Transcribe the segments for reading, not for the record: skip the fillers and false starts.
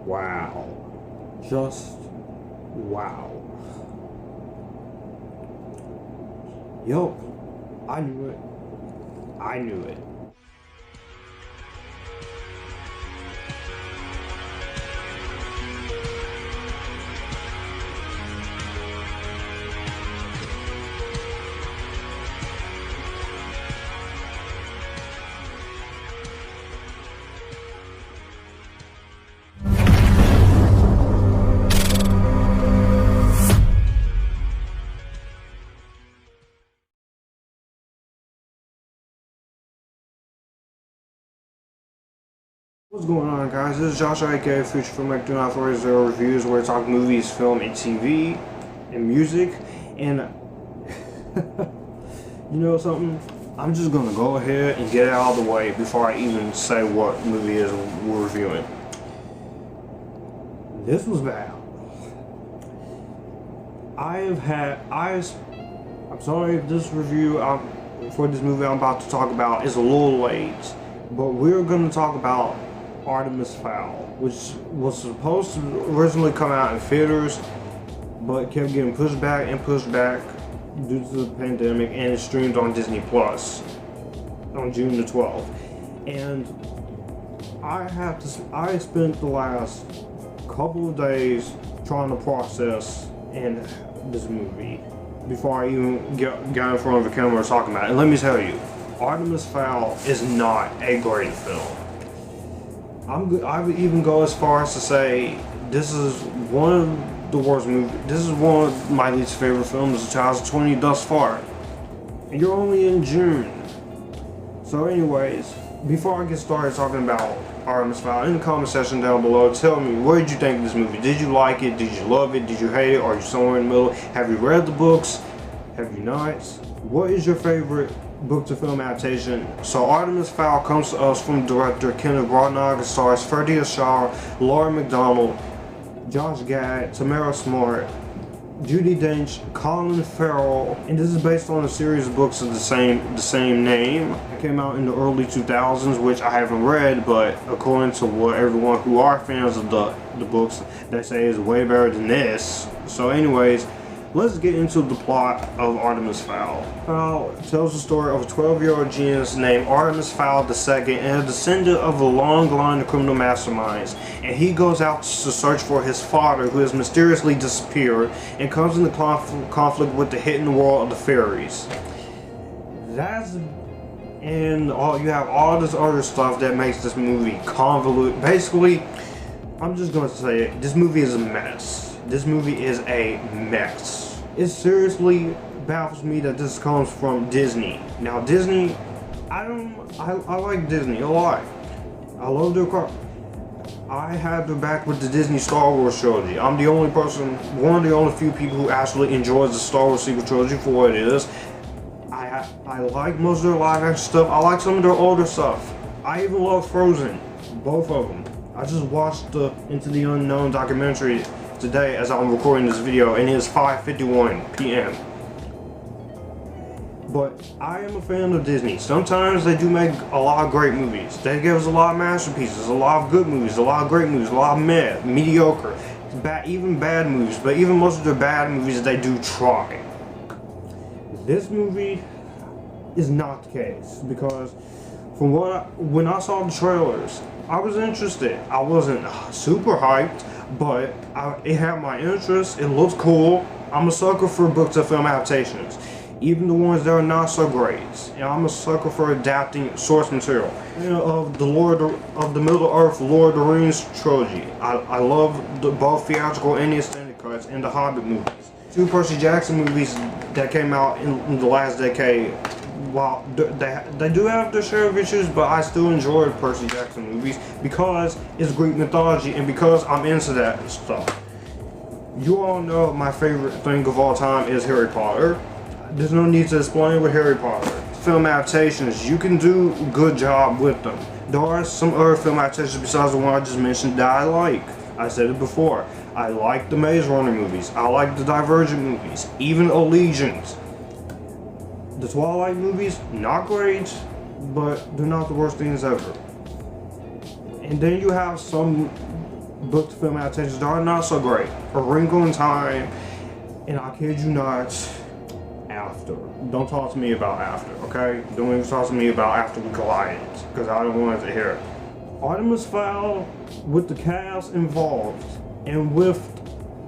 Wow. Just wow. Yup. I knew it. I knew it. What's going on, guys? This is Josh, aka Future Filmmaker, doing Authorities Zero Reviews, where I talk movies, film, and TV, and music. And you know something? I'm just gonna go ahead and get it out of the way before I even say what movie it is we're reviewing. This was bad. I'm sorry if this review for this movie I'm about to talk about is a little late, but we're gonna talk about Artemis Fowl, which was supposed to originally come out in theaters, but kept getting pushed back due to the pandemic, and it streamed on Disney Plus on June the 12th. And I spent the last couple of days trying to process this movie before I even got in front of the camera talking about it. And let me tell you, Artemis Fowl is not a great film. I would even go as far as to say this is one of the worst movies. This is one of my least favorite films of 2020 thus far. And you're only in June. So anyways, before I get started talking about Artemis Fowl, in the comment section down below, tell me, what did you think of this movie? Did you like it? Did you love it? Did you hate it? Are you somewhere in the middle? Have you read the books? Have you not? What is your favorite book to film adaptation? So Artemis Fowl comes to us from director Kenneth Branagh. It stars Ferdia Shaw, Lara McDonnell, Josh Gad, Tamara Smart, Judi Dench, Colin Farrell, and this is based on a series of books of the same name. It came out in the early 2000s, which I haven't read, but according to what everyone who are fans of the books, they say is way better than this. So anyways, let's get into the plot of Artemis Fowl. Fowl tells the story of a 12-year-old genius named Artemis Fowl II and a descendant of a long line of criminal masterminds. And he goes out to search for his father, who has mysteriously disappeared, and comes into conflict with the hidden world of the fairies. And you have all this other stuff that makes this movie convoluted. Basically, I'm just going to say it, this movie is a mess. This movie is a mess. It seriously baffles me that this comes from Disney. Now Disney, I like Disney a lot. I love their crap. I had their back with the Disney Star Wars trilogy. I'm the only person, one of the only few people who actually enjoys the Star Wars sequel trilogy for what it is. I like most of their live action stuff. I like some of their older stuff. I even love Frozen, both of them. I just watched the Into the Unknown documentary today as I'm recording this video, and it's 5:51 p.m. But I am a fan of Disney. Sometimes they do make a lot of great movies. They give us a lot of masterpieces, a lot of good movies, a lot of great movies, a lot of mediocre, even bad movies. But even most of their bad movies, they do try. This movie is not the case, because from when I saw the trailers, I was interested. I wasn't super hyped, but it had my interest. It looks cool. I'm a sucker for book to film adaptations, even the ones that are not so great. And I'm a sucker for adapting source material. Of the Middle Earth Lord of the Rings trilogy, I love both theatrical and the extended cuts and the Hobbit movies. Two Percy Jackson movies that came out in the last decade. While they do have their share of issues, but I still enjoy Percy Jackson movies because it's Greek mythology and because I'm into that stuff. You all know my favorite thing of all time is Harry Potter. There's no need to explain with Harry Potter. Film adaptations, you can do a good job with them. There are some other film adaptations besides the one I just mentioned that I like. I said it before. I like the Maze Runner movies. I like the Divergent movies. Even Allegiance. The Twilight movies, not great, but they're not the worst things ever. And then you have some book to film adaptations that are not so great. A Wrinkle in Time, and I kid you not, After. Don't talk to me about After, okay? Don't even talk to me about After We Collided, because I don't want to hear it. Artemis Fowl, with the cast involved, and with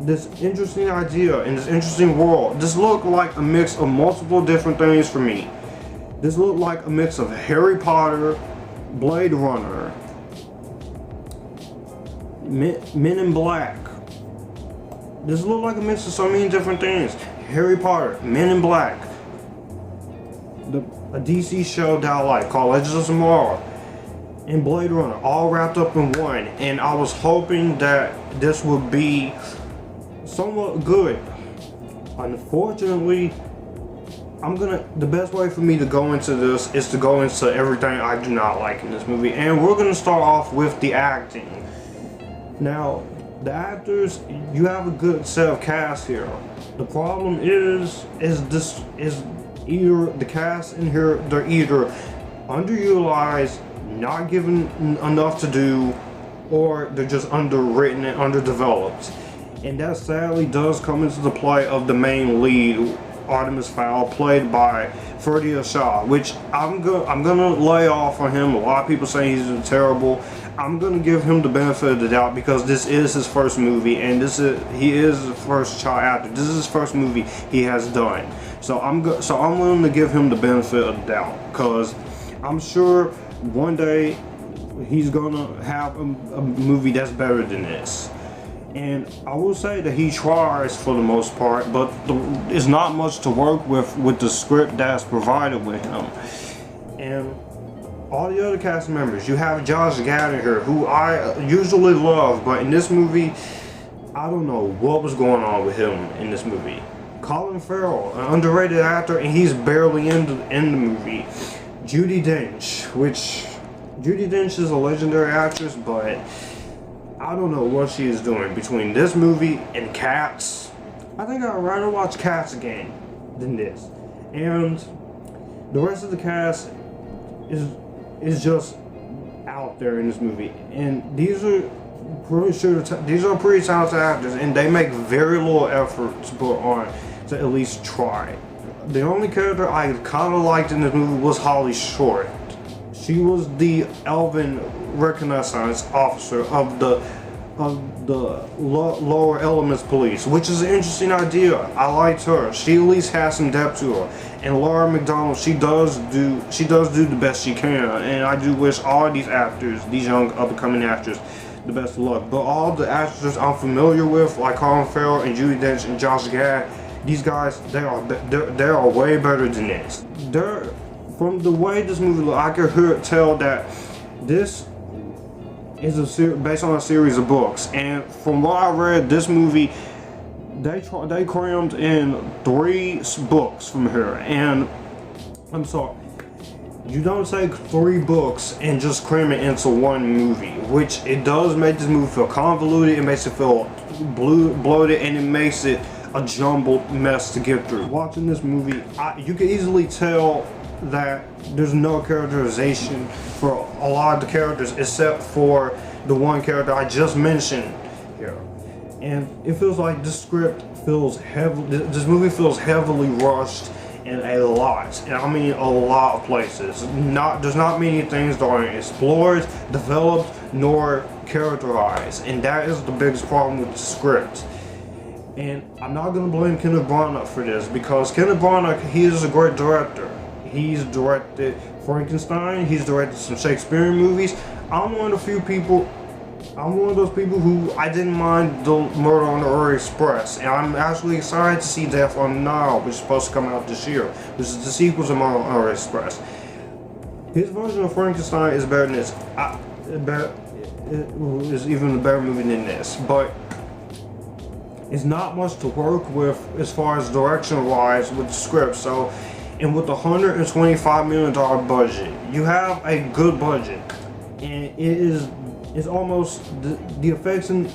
this interesting idea and this interesting world, this looked like a mix of multiple different things for me. This looked like a mix of Harry Potter, Blade Runner, Men in Black. This looked like a mix of so many different things. Harry Potter, Men in Black, a DC show that I like called Legends of Tomorrow, and Blade Runner, all wrapped up in one. And I was hoping that this would be somewhat good. Unfortunately, the best way for me to go into this is to go into everything I do not like in this movie. And we're gonna start off with the acting. Now, the actors, you have a good set of cast here. The problem is either the cast in here, they're either underutilized, not given enough to do, or they're just underwritten and underdeveloped. And that sadly does come into the play of the main lead, Artemis Fowl, played by Ferdia Shaw, which I'm gonna lay off on him. A lot of people say he's terrible. I'm gonna give him the benefit of the doubt because this is his first movie, and he is the first child actor. This is his first movie he has done. So I'm willing to give him the benefit of the doubt, because I'm sure one day he's gonna have a movie that's better than this. And I will say that he tries for the most part, but there's not much to work with the script that's provided with him. And all the other cast members, you have Josh Gad here, who I usually love, but in this movie, I don't know what was going on with him in this movie. Colin Farrell, an underrated actor, and he's barely in the movie. Judi Dench, which Judi Dench is a legendary actress, but I don't know what she is doing between this movie and Cats. I think I'd rather watch Cats again than this. And the rest of the cast is just out there in this movie. And these are pretty talented actors, and they make very little effort to put on to at least try. The only character I kind of liked in this movie was Holly Short. She was the Elven reconnaissance officer of the lower elements police, which is an interesting idea. I liked her. She at least has some depth to her. And Lara McDonnell, she does do the best she can. And I do wish all these actors, these young up-and-coming actors, the best of luck. But all the actors I'm familiar with, like Colin Farrell and Judi Dench and Josh Gad, these guys, they are way better than this. From the way this movie looks, I can tell that this is based on a series of books. And from what I read, this movie, they crammed in 3 books from here. And I'm sorry, you don't take 3 books and just cram it into one movie, which it does make this movie feel convoluted. It makes it feel bloated, and it makes it a jumbled mess to get through. Watching this movie, you can easily tell that there's no characterization for a lot of the characters except for the one character I just mentioned here. And it feels like this this movie feels heavily rushed in a lot, and I mean a lot of places. There's not many things that are explored, developed, nor characterized, and that is the biggest problem with the script. And I'm not going to blame Kenneth Branagh for this, because Kenneth Branagh, he is a great director. He's directed Frankenstein, he's directed some Shakespearean movies. I'm one of those people who I didn't mind the Murder on the Orient Express, and I'm actually excited to see Death on the Nile, which is supposed to come out this year, which is the sequel to Murder on the Orient Express. His version of Frankenstein is better than this. It is even a better movie than this, but it's not much to work with as far as direction-wise with the script. So, and with the $125 million budget, you have a good budget, and it's almost the effects, and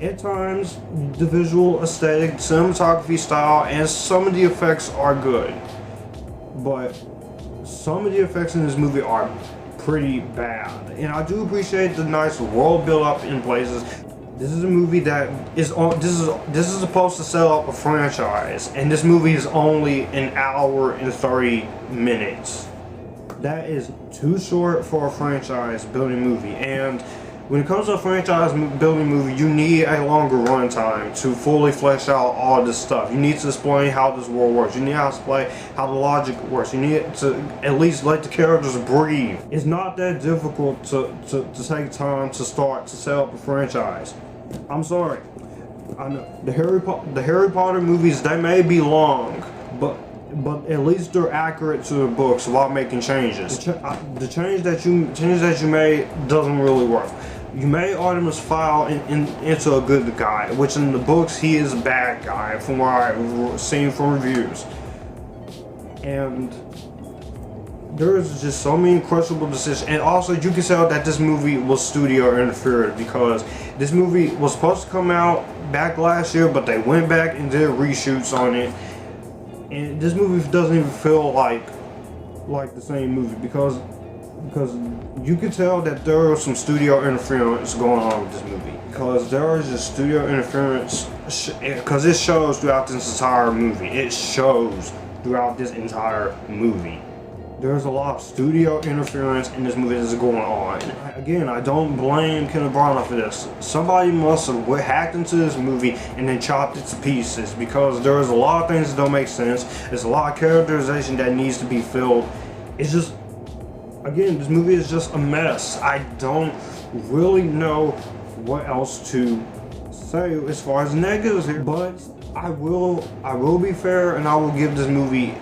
at times the visual aesthetic, cinematography style, and some of the effects are good, but some of the effects in this movie are pretty bad. And I do appreciate the nice world build up in places. This is a movie that is on. This is supposed to set up a franchise, and this movie is only an hour and 30 minutes. That is too short for a franchise building movie. And when it comes to a franchise building movie, you need a longer runtime to fully flesh out all this stuff. You need to explain how this world works. You need to explain how the logic works. You need to at least let the characters breathe. It's not that difficult to take time to start to set up a franchise. I'm sorry. I know the Harry Potter movies, they may be long, but at least they're accurate to the books while making changes. The change that you made doesn't really work. You made Artemis Fowl into a good guy, which in the books he is a bad guy from what I've seen from reviews. And there's just so many questionable decisions. And also you can tell that this movie was studio interfered, because this movie was supposed to come out back last year, but they went back and did reshoots on it. And this movie doesn't even feel like the same movie, because you can tell that there was some studio interference going on with this movie, because there is just studio interference, because it shows throughout this entire movie. It shows throughout this entire movie. There's a lot of studio interference in this movie that's going on. Again, I don't blame Kenneth Branagh for this. Somebody must have hacked into this movie and then chopped it to pieces, because there's a lot of things that don't make sense. There's a lot of characterization that needs to be filled. It's just, again, this movie is just a mess. I don't really know what else to say as far as negatives here, but I will be fair, and I will give this movie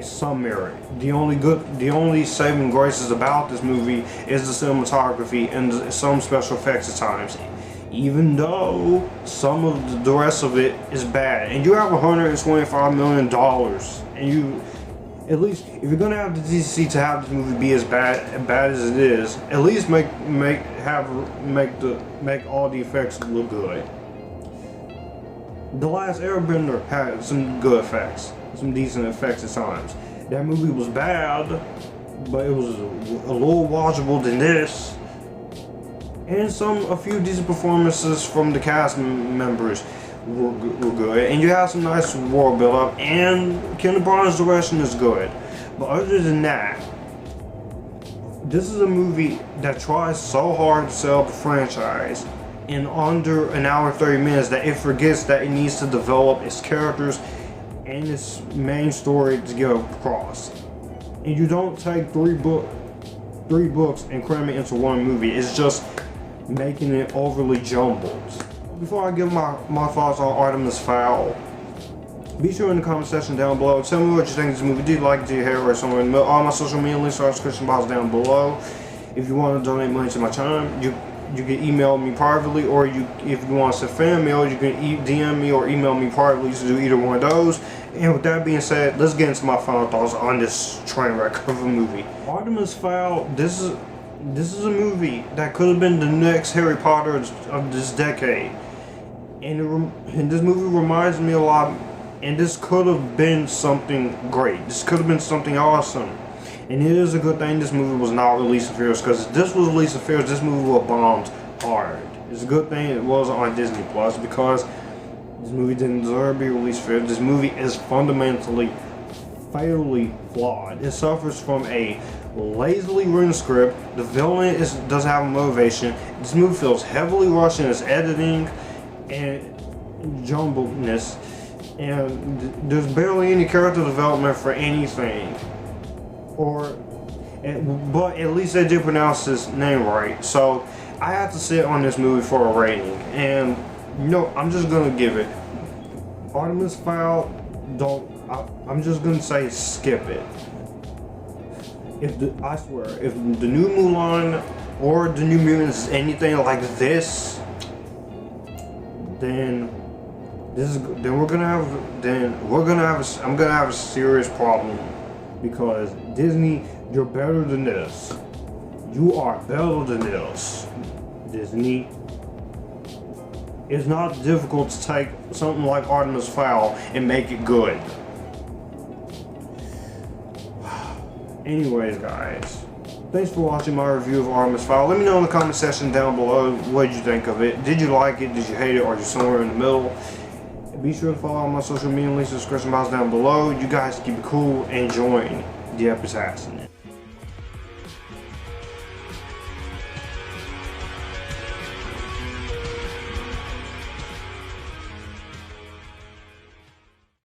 some merit. The only saving graces about this movie is the cinematography and some special effects at times, even though some of the rest of it is bad. And you have $125 million, and you, at least if you're gonna have the DC to have this movie be as bad as it is, at least make all the effects look good. The Last Airbender had some good effects, some decent effects at times. That movie was bad, but it was a little watchable than this. And a few decent performances from the cast members were good. And you have some nice world build up, and Kenneth Branagh's direction is good. But other than that, this is a movie that tries so hard to sell the franchise in under an hour and 30 minutes that it forgets that it needs to develop its characters and its main story to get across. And you don't take three books and cram it into one movie. It's just making it overly jumbled. Before I give my thoughts on Artemis Fowl, be sure in the comment section down below, tell me what you think of this movie. Do you like it? Do you hate it? Or somewhere in the middle? All my social media links are in the description box down below. If you want to donate money to my channel, you can email me privately, or if you want to send fan mail, you can DM me or email me privately. You can do either one of those. And with that being said, let's get into my final thoughts on this train wreck of a movie. Artemis Fowl, this is a movie that could have been the next Harry Potter of this decade. And this movie reminds me a lot, and this could have been something great. This could have been something awesome. And it is a good thing this movie was not released in theaters, because if this was released in theaters, this movie would have bombed hard. It's a good thing it was on Disney Plus, because this movie didn't deserve to be released in theaters. This movie is fundamentally, fatally flawed. It suffers from a lazily written script. The villain doesn't have a motivation. This movie feels heavily rushed in its editing and jumbledness, and there's barely any character development for anything. But at least they did pronounce his name right. So I have to sit on this movie for a rating, and I'm just gonna give it Artemis Fowl. I'm just gonna say skip it. I swear, if the new Mulan or the New Mutants is anything like this, then I'm gonna have a serious problem. Because Disney, you're better than this. You are better than this, Disney. It's not difficult to take something like Artemis Fowl and make it good. Anyways, guys, Thanks for watching my review of Artemis Fowl. Let me know in the comment section down below what did you think of it. Did you like it? Did you hate it? Or are you somewhere in the middle? Be sure to follow all my social media links in the description box down below. You guys keep it cool and join the Epictasticness.